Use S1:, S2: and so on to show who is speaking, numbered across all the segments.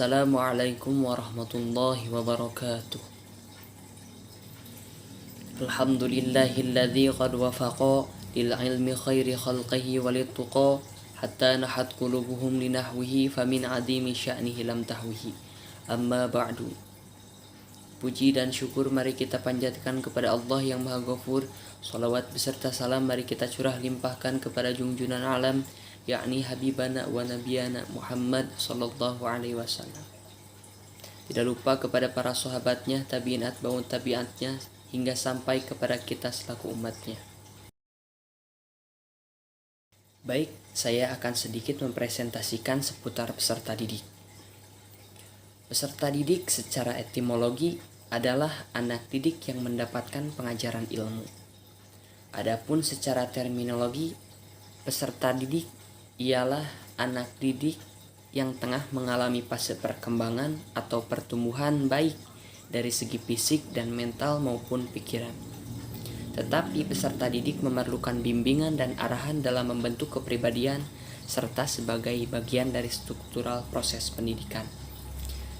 S1: Assalamualaikum warahmatullahi wabarakatuh. Alhamdulillahilladzi qad wafaqa lil ilmi khairi khalqihi walittuqa hatta nahat qulubuhum linahwihi famin adimi sya'nihi lam tahwihi. Amma ba'du. Puji dan syukur mari kita panjatkan kepada Allah yang Maha Ghafur. Salawat beserta salam mari kita curah limpahkan kepada junjungan alam, yakni Habibana wa Nabiyana Muhammad sallallahu alaihi wasallam. Tidak lupa kepada para sahabatnya, tabi'in atba'ut tabi'atnya, hingga sampai kepada kita selaku umatnya. Baik, saya akan sedikit mempresentasikan seputar peserta didik. Peserta didik secara etimologi adalah anak didik yang mendapatkan pengajaran ilmu. Adapun secara terminologi, peserta didik ialah anak didik yang tengah mengalami fase perkembangan atau pertumbuhan baik dari segi fisik dan mental maupun pikiran. Tetapi peserta didik memerlukan bimbingan dan arahan dalam membentuk kepribadian serta sebagai bagian dari struktural proses pendidikan.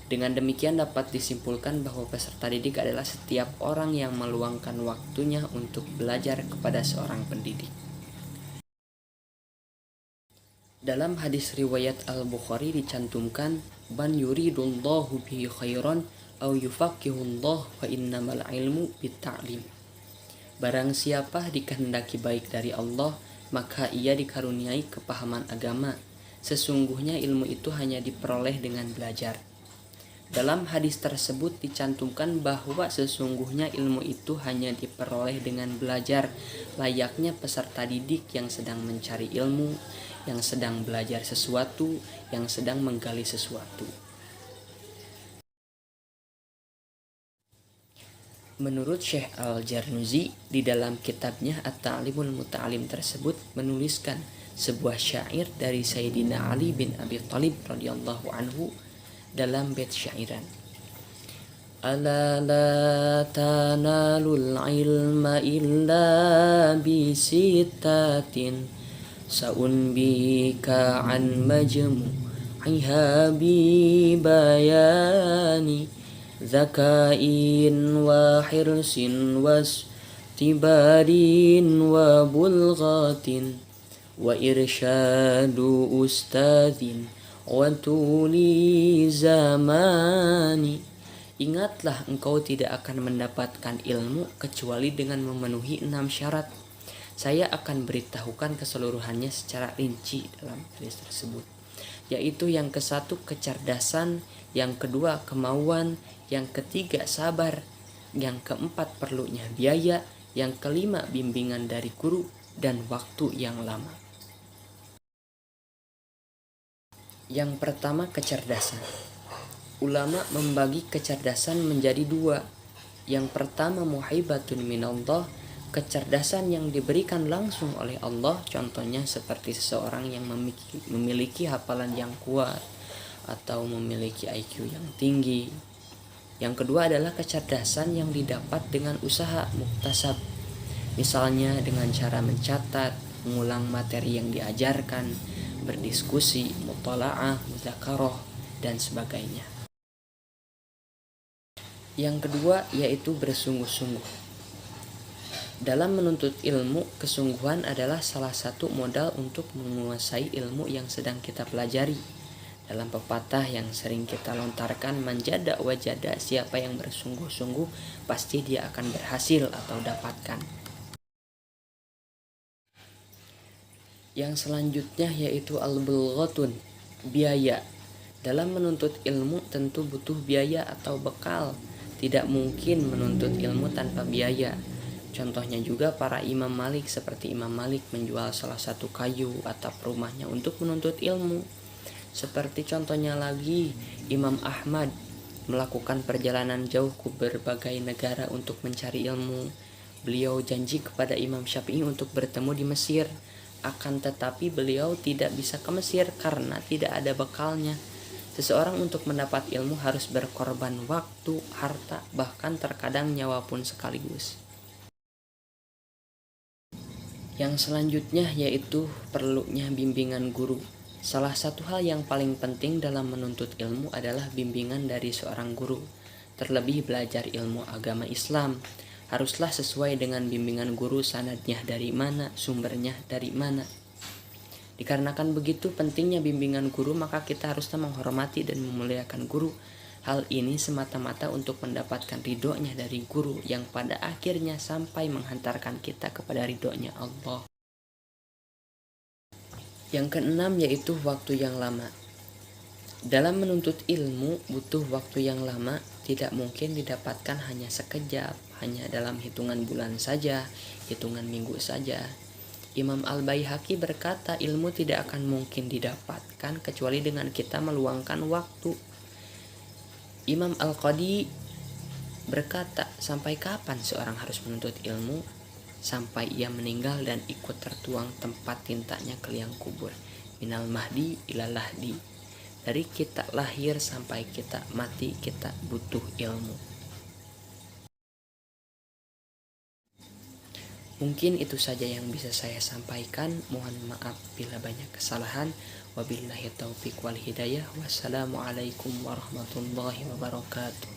S1: Dengan demikian dapat disimpulkan bahwa peserta didik adalah setiap orang yang meluangkan waktunya untuk belajar kepada seorang pendidik. Dalam hadis riwayat Al-Bukhari dicantumkan ban yuridullahu bihi khairan aw yufaqihullah wa innamal ilmu bitta'lim. Barang siapa dikehendaki baik dari Allah, maka ia dikaruniai kepahaman agama. Sesungguhnya ilmu itu hanya diperoleh dengan belajar. Dalam hadis tersebut dicantumkan bahwa sesungguhnya ilmu itu hanya diperoleh dengan belajar, layaknya peserta didik yang sedang mencari ilmu, yang sedang belajar sesuatu, yang sedang menggali sesuatu. Menurut Syekh Al-Jarnuzi, di dalam kitabnya At-Ta'limul Muta'alim tersebut menuliskan sebuah syair dari Sayyidina Ali bin Abi Thalib radhiyallahu anhu dalam bait syairan. Ala la tanalul ilma illa bisitatin sa'unbika an majmu'iha bi bayani zakain wa hirsin wastibarin wa bulghatin wa irsyadu ustadhin wa tuli zamani. Ingatlah, engkau tidak akan mendapatkan ilmu kecuali dengan memenuhi 6 syarat. Saya akan beritahukan keseluruhannya secara rinci dalam hadis tersebut, yaitu yang ke-1 kecerdasan, yang kedua kemauan, yang ketiga sabar, yang keempat perlunya biaya, yang kelima bimbingan dari guru, dan waktu yang lama. Yang pertama, kecerdasan. Ulama membagi kecerdasan menjadi 2. Yang pertama muhaibatun minallah, kecerdasan yang diberikan langsung oleh Allah, contohnya seperti seseorang yang memiliki hafalan yang kuat atau memiliki IQ yang tinggi. Yang kedua adalah kecerdasan yang didapat dengan usaha muktasab, misalnya dengan cara mencatat, mengulang materi yang diajarkan, berdiskusi, mutalaah, muzakarah, dan sebagainya. Yang kedua yaitu bersungguh-sungguh. Dalam menuntut ilmu, kesungguhan adalah salah satu modal untuk menguasai ilmu yang sedang kita pelajari. Dalam pepatah yang sering kita lontarkan, manjada wajada, siapa yang bersungguh-sungguh pasti dia akan berhasil atau dapatkan. Yang selanjutnya yaitu al-bulghatun, biaya. Dalam menuntut ilmu tentu butuh biaya atau bekal. Tidak mungkin menuntut ilmu tanpa biaya. Contohnya juga para Imam Malik, seperti Imam Malik menjual salah satu kayu atap rumahnya untuk menuntut ilmu. Seperti contohnya lagi Imam Ahmad melakukan perjalanan jauh ke berbagai negara untuk mencari ilmu. Beliau janji kepada Imam Syafi'i untuk bertemu di Mesir. Akan tetapi beliau tidak bisa ke Mesir karena tidak ada bekalnya. Seseorang untuk mendapat ilmu harus berkorban waktu, harta, bahkan terkadang nyawa pun sekaligus. Yang selanjutnya yaitu perlunya bimbingan guru. Salah satu hal yang paling penting dalam menuntut ilmu adalah bimbingan dari seorang guru. Terlebih belajar ilmu agama Islam haruslah sesuai dengan bimbingan guru, sanadnya dari mana, sumbernya dari mana. Dikarenakan begitu pentingnya bimbingan guru, maka kita haruslah menghormati dan memuliakan guru. Hal ini semata-mata untuk mendapatkan ridhonya dari guru yang pada akhirnya sampai menghantarkan kita kepada ridhonya Allah. Yang keenam yaitu waktu yang lama. Dalam menuntut ilmu butuh waktu yang lama, tidak mungkin didapatkan hanya sekejap, hanya dalam hitungan bulan saja, hitungan minggu saja. Imam Al-Baihaqi berkata, ilmu tidak akan mungkin didapatkan kecuali dengan kita meluangkan waktu. Imam Al-Qadi berkata, sampai kapan seorang harus menuntut ilmu? Sampai ia meninggal dan ikut tertuang tempat tintanya ke liang kubur. Minal mahdi ilal lahdi. Dari kita lahir sampai kita mati, kita butuh ilmu. Mungkin itu saja yang bisa saya sampaikan. Mohon maaf bila banyak kesalahan. Wabillahi taufiq wal hidayah. Wassalamualaikum warahmatullahi wabarakatuh.